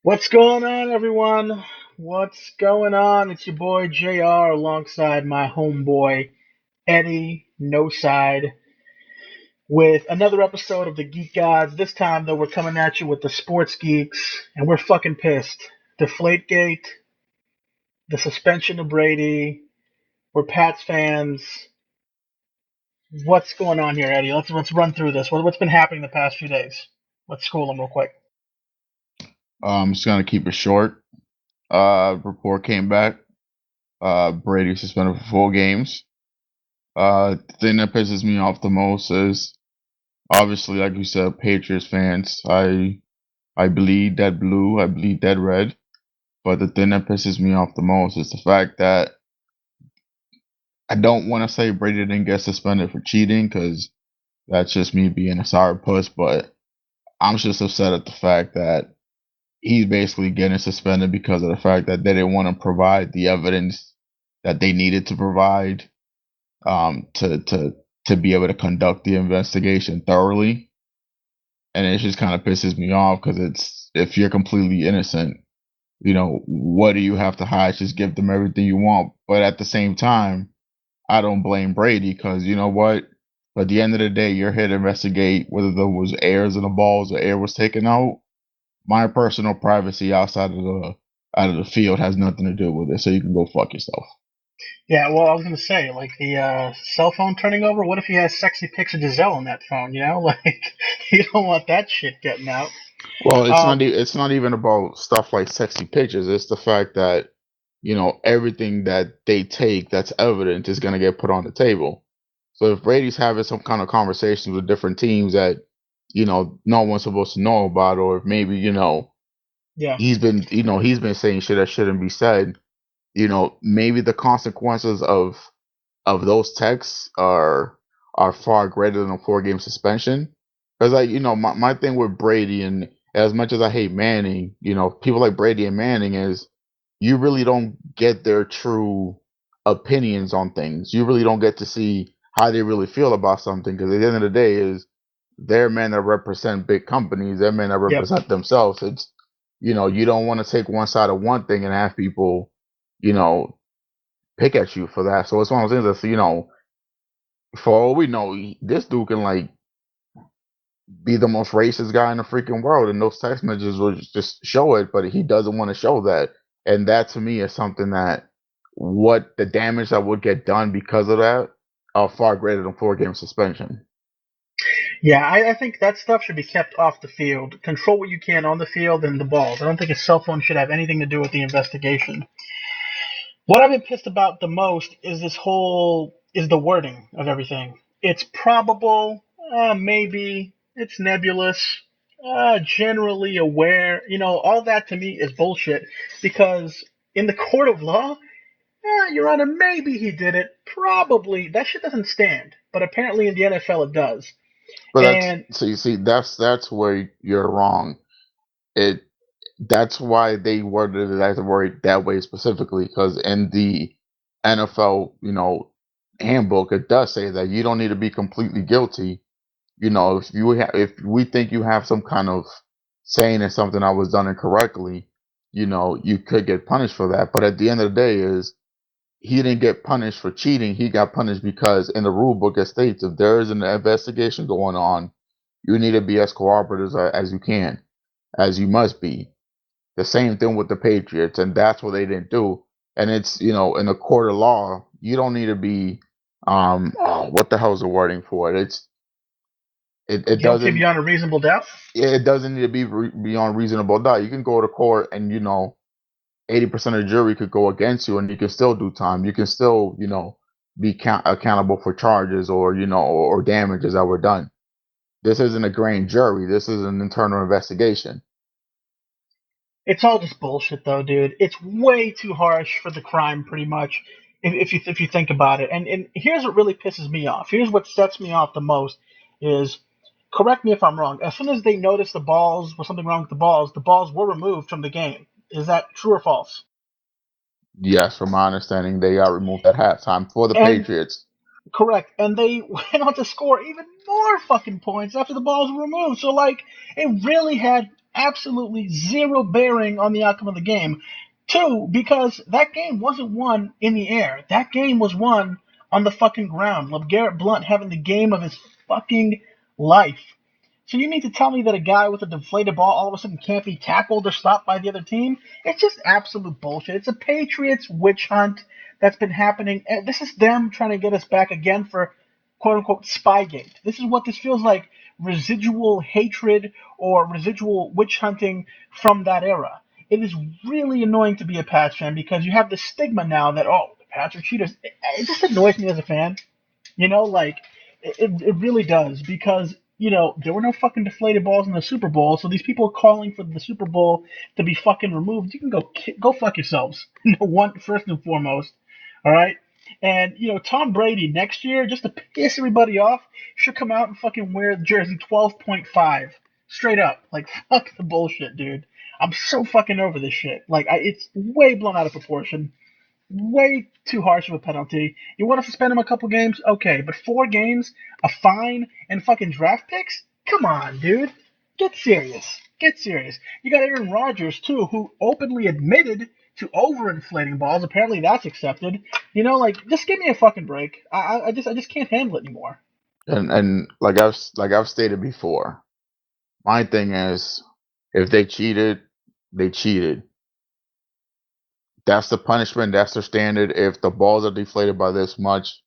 What's going on, everyone? What's going on? It's your boy JR alongside my homeboy Eddy, no side, with another episode of the Geek Gods. This time, though, we're coming at you with the sports geeks, and we're fucking pissed. Deflategate, the suspension of Brady, we're Pats fans. What's going on here, Eddy? Let's run through this. What's been happening the past few days? Let's school them real quick. I'm just gonna keep it short. Report came back. Brady suspended for 4 games. The thing that pisses me off the most is obviously, like you said, Patriots fans. I bleed that blue. I bleed that red. But the thing that pisses me off the most is the fact that I don't want to say Brady didn't get suspended for cheating because that's just me being a sourpuss. But I'm just upset at the fact that he's basically getting suspended because of the fact that they didn't want to provide the evidence that they needed to provide to be able to conduct the investigation thoroughly. And it just kind of pisses me off because it's if you're completely innocent, what do you have to hide? Just give them everything you want. But at the same time, I don't blame Brady because you know what? At the end of the day, you're here to investigate whether there was airs in the balls or air was taken out. My personal privacy outside of the field has nothing to do with it. So you can go fuck yourself. Yeah, well, I was gonna say, like the cell phone turning over. What if he has sexy pics of Giselle on that phone? You know, like you don't want that shit getting out. Well, Um, it's not even about stuff like sexy pictures. It's the fact that everything that they take that's evident is going to get put on the table. So if Brady's having some kind of conversations with different teams that no one's supposed to know about, or if maybe yeah, he's been saying shit that shouldn't be said, maybe the consequences of those texts are far greater than a 4 game suspension. Because my thing with Brady, and as much as I hate Manning, people like Brady and Manning is you really don't get their true opinions on things. You really don't get to see how they really feel about something. Because at the end of the day, is they're men that represent big companies. They're men that yep. represent themselves. It's you don't want to take one side of one thing and have people, you know, pick at you for that. So it's one of those things that's for all we know, this dude can like be the most racist guy in the freaking world, and those text messages will just show it. But he doesn't want to show that, and that to me is something that what the damage that would get done because of that are far greater than 4 game suspension. Yeah, I think that stuff should be kept off the field. Control what you can on the field and the balls. I don't think a cell phone should have anything to do with the investigation. What I've been pissed about the most is the wording of everything. It's probable, maybe, it's nebulous, generally aware. All that to me is bullshit because in the court of law, Your Honor, maybe he did it. Probably. That shit doesn't stand. But apparently in the NFL it does. But that's And so you see that's where you're wrong. It That's why they worded it as a word that way specifically because in the NFL handbook it does say that you don't need to be completely guilty. If we think you have some kind of saying in something that was done incorrectly, you could get punished for that. But at the end of the day, is he didn't get punished for cheating. He got punished because in the rule book it states if there is an investigation going on, you need to be as cooperative as you can, as you must be. The same thing with the Patriots, and that's what they didn't do. And it's in a court of law, you don't need to be what the hell is the wording for it? It guilty doesn't beyond a reasonable doubt. it doesn't need to be beyond reasonable doubt. You can go to court and 80% of the jury could go against you, and you can still do time. You can still be accountable for charges or or damages that were done. This isn't a grand jury. This is an internal investigation. It's all just bullshit, though, dude. It's way too harsh for the crime, pretty much, if you think about it. And here's what really pisses me off. Here's what sets me off the most is, correct me if I'm wrong. As soon as they noticed the balls was something wrong with the balls were removed from the game. Is that true or false? Yes, from my understanding, they got removed at halftime for the And Patriots. correct. And they went on to score even more fucking points after the balls were removed. So like, it really had. absolutely zero bearing on the outcome of the game. Two, because that game wasn't won in the air. That game was won on the fucking ground. LeGarrette Blount having the game of his fucking life. So you mean to tell me that a guy with a deflated ball all of a sudden can't be tackled or stopped by the other team? It's just absolute bullshit. It's a Patriots witch hunt that's been happening. And this is them trying to get us back again for quote unquote Spygate. This is what this feels like, residual hatred or residual witch hunting from that era. It is really annoying to be a Pats fan because you have this stigma now that, oh, the Pats are cheaters. It just annoys me as a fan. Like it really does because there were no fucking deflated balls in the Super Bowl, so these people calling for the Super Bowl to be fucking removed, you can go fuck yourselves. One first and foremost, all right. And Tom Brady next year, just to piss everybody off, should come out and fucking wear jersey 12.5 straight up. Like fuck the bullshit, dude. I'm so fucking over this shit. Like it's way blown out of proportion, way too harsh of a penalty. You want to suspend him a couple games? Okay, but 4 games, a fine, and fucking draft picks? Come on, dude. Get serious. Get serious. You got Aaron Rodgers, too, who openly admitted to overinflating balls. Apparently that's accepted. Just give me a fucking break. I just can't handle it anymore. And like I've stated before, my thing is, if they cheated, they cheated. That's the punishment. That's the standard. If the balls are deflated by this much,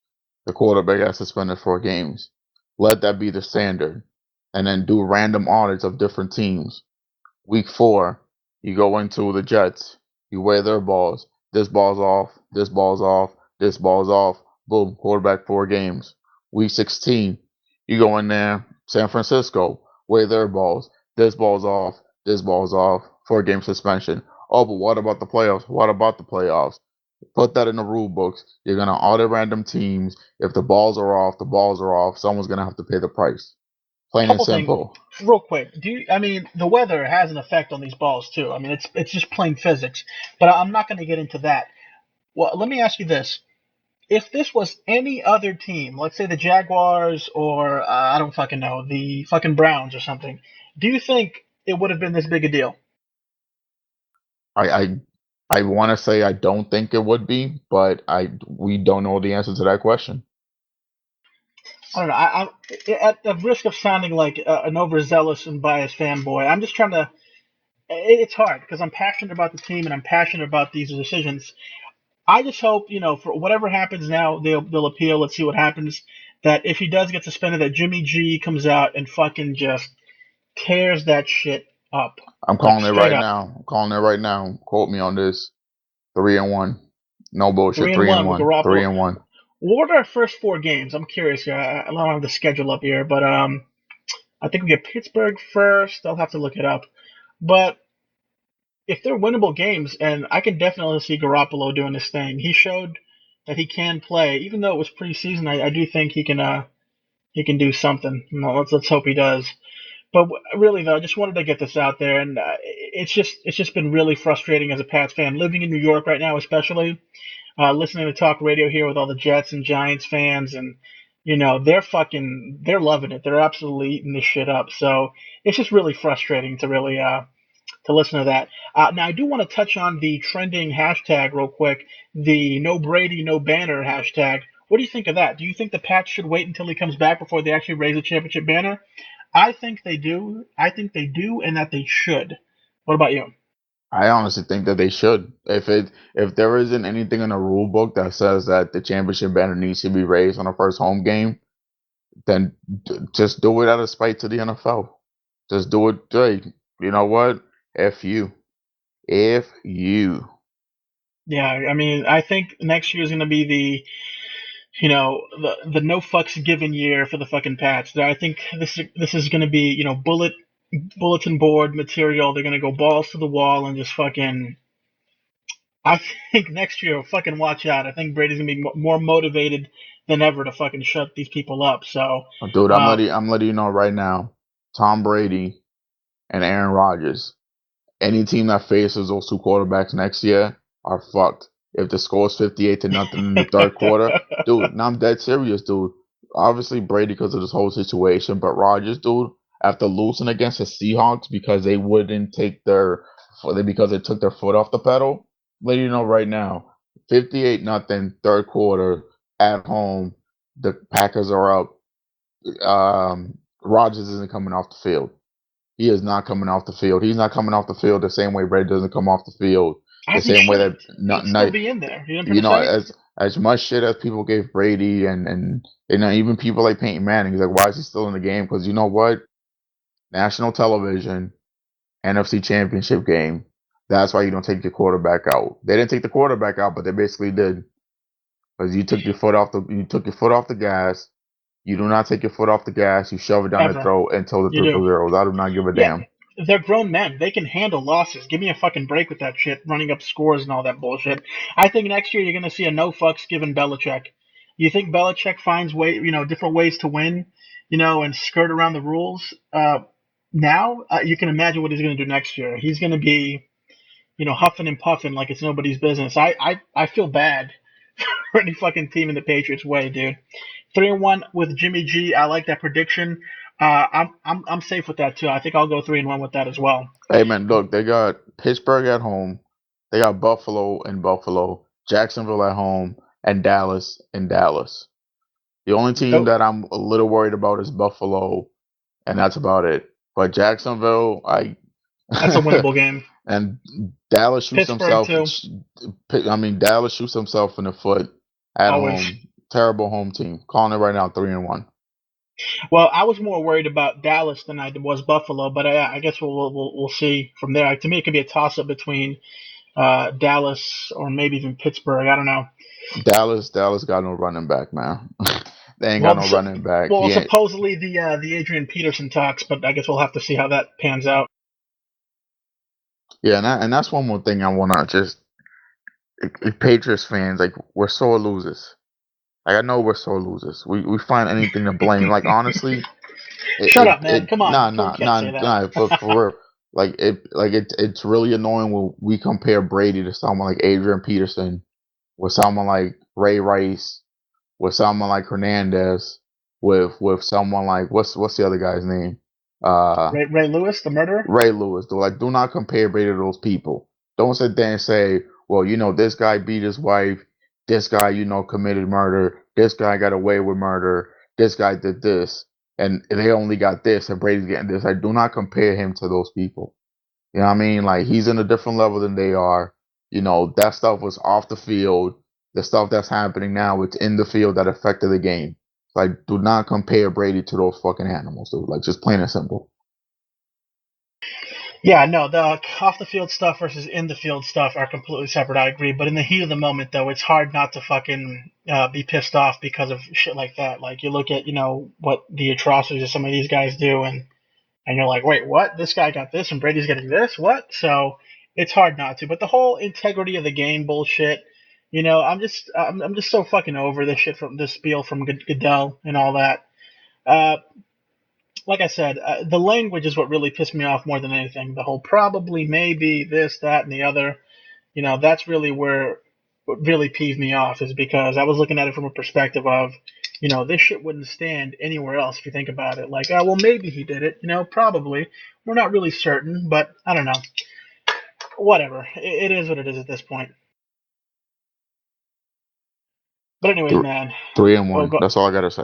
the quarterback has suspended 4 games. Let that be the standard, and then do random audits of different teams. Week 4, you go into the Jets. You weigh their balls. This ball's off. This ball's off. This ball's off. Boom. Quarterback 4 games. Week 16, you go in there. San Francisco. Weigh their balls. This ball's off. This ball's off. 4-game suspension. Oh, but what about the playoffs? What about the playoffs? Put that in the rule books. You're gonna audit random teams. If the balls are off, the balls are off. Someone's gonna have to pay the price. Plain and Couple things, simple. real quick. I mean, the weather has an effect on these balls too. I mean, it's just plain physics. But I'm not going to get into that. Well, let me ask you this: if this was any other team, let's say the Jaguars or I don't fucking know, the fucking Browns or something, do you think it would have been this big a deal? I I, I want to say I don't think it would be, but we don't know the answer to that question. I don't know. At the risk of sounding like an overzealous and biased fanboy, I'm just trying to. It's hard because I'm passionate about the team and I'm passionate about these decisions. I just hope, for whatever happens now, they'll appeal. Let's see what happens. That if he does get suspended, that Jimmy G comes out and fucking just tears that shit up, I'm like calling it straight right up. now. I'm calling it right now. Quote me on this. 3-1. No Three bullshit. and Three and one with one. Three Garoppolo. and one. What are our first 4 games? I'm curious here. I don't have the schedule up here, but I think we get Pittsburgh first. I'll have to look it up. But if they're winnable games, and I can definitely see Garoppolo doing this thing. He showed that he can play, even though it was preseason. I do think he can do something. Let's hope he does. But really, though, I just wanted to get this out there, and it's just been really frustrating as a Pats fan living in New York right now, especially listening to talk radio here with all the Jets and Giants fans, and they're loving it. They're absolutely eating this shit up. So it's just really frustrating to really to listen to that. Now, I do want to touch on the trending hashtag real quick, the No Brady, No Banner hashtag. What do you think of that? Do you think the Pats should wait until he comes back before they actually raise the championship banner? I think they do. I think they do, and that they should. What about you? I honestly think that they should. If there isn't anything in the rule book that says that the championship banner needs to be raised on the first home game, then just do it out of spite to the NFL. Just do it. Hey, you know what? F you. If you. Yeah, I mean, I think next year is going to be the no fucks given year for the fucking Pats. I think this is going to be bulletin board material. They're going to go balls to the wall and just fucking. I think next year, fucking watch out. I think Brady's gonna be more motivated than ever to fucking shut these people up. So, Dude, uh, I'm letting you know right now. Tom Brady and Aaron Rodgers. Any team that faces those 2 quarterbacks next year are fucked. If the score is 58-0 in the third quarter, dude, now I'm dead serious, dude. Obviously Brady because of this whole situation, but Rodgers, dude, after losing against the Seahawks because they wouldn't take because they took their foot off the pedal. Let you know right now, 58-0, third quarter at home. The Packers are up. Rodgers isn't coming off the field. He is not coming off the field. He's not coming off the field the same way Brady doesn't come off the field. The As he same way that shouldn't. He'd still be in there. You know what I'm you trying to know, say? as much shit as people gave Brady and even people like Peyton Manning, he's like, why is he still in the game? Because you know what? National television, NFC Championship game. That's why you don't take your quarterback out. They didn't take the quarterback out, but they basically did because you took your foot off the gas. You do not take your foot off the gas. You shove it down their Ever. throat until the You do. 0-0. I do not give a Yeah, damn. they're grown men. They can handle losses. Give me a fucking break with that shit, running up scores and all that bullshit. I think next year you're going to see a no fucks given Belichick. You think Belichick finds different ways to win, and skirt around the rules? Now you can imagine what he's going to do next year. He's going to be, huffing and puffing like it's nobody's business. I feel bad for any fucking team in the Patriots way, dude. 3-1 with Jimmy G. I like that prediction. I'm safe with that too. I think I'll go 3-1 with that as well. Hey man, look, they got Pittsburgh at home, they got Buffalo in Buffalo, Jacksonville at home, and Dallas in Dallas. The only team Though that I'm a little worried about is Buffalo, and that's about it. But Jacksonville, that's a winnable game. and Dallas shoots Pittsburgh himself. too. Dallas shoots himself in the foot at Always. home. Terrible home team. Calling it right now, 3-1. Well, I was more worried about Dallas than I was Buffalo, but I guess we'll see from there. To me, it could be a toss up between Dallas or maybe even Pittsburgh. I don't know. Dallas got no running back, man. They ain't got Well, no running back. well, He ain't. supposedly the Adrian Peterson talks, but I guess we'll have to see how that pans out. Yeah, and that's one more thing I wanna just Patriots fans, like we're sore losers. Like I know we're sore losers. We find anything to blame. Like honestly, Shut up, man. Come on. nah You nah can't nah say that. nah for real. It's really annoying when we compare Brady to someone like Adrian Peterson, with someone like Ray Rice, with someone like Hernandez, with someone like what's the other guy's name? Uh, Ray Lewis, the murderer. Ray Lewis. Do not compare Brady to those people. Don't sit there and say, well, this guy beat his wife. This guy, committed murder. This guy got away with murder. This guy did this, and they only got this, and Brady's getting this. I do not compare him to those people. You know what I mean? Like he's in a different level than they are. That stuff was off the field. The stuff that's happening now, it's in the field that affected the game. Like, do not compare Brady to those fucking animals, dude. Like, just plain and simple. Yeah, no, the off the field stuff versus in the field stuff are completely separate. I agree, but in the heat of the moment, though, it's hard not to fucking be pissed off because of shit like that. Like you look at what the atrocities of some of these guys do, and you're like, wait, what? This guy got this, and Brady's getting this? What? So it's hard not to. But the whole integrity of the game bullshit, I'm just so fucking over this shit from this spiel from Goodell and all that. Uh, like I said, the language is what really pissed me off more than anything. The whole probably, maybe, this, that, and the other. That's really where what really peeved me off is because I was looking at it from a perspective of, this shit wouldn't stand anywhere else if you think about it. Like, well, maybe he did it. Probably. We're not really certain, but I don't know. Whatever. It is what it is at this point. But anyways, Th- man. Three and Oh, one. go That's all I gotta say.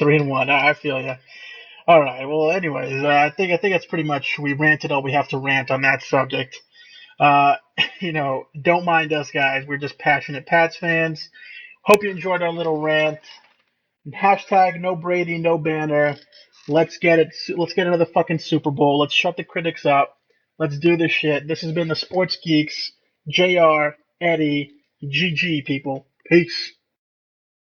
3-1. I feel you. All right. Well, anyways, I think that's pretty much we ranted all we have to rant on that subject. Uh, don't mind us guys. We're just passionate Pats fans. Hope you enjoyed our little rant. Hashtag no Brady, no banner. Let's get it. Let's get another fucking Super Bowl. Let's shut the critics up. Let's do this shit. This has been the Sports Geeks. JR, Eddy, GG, people. Peace.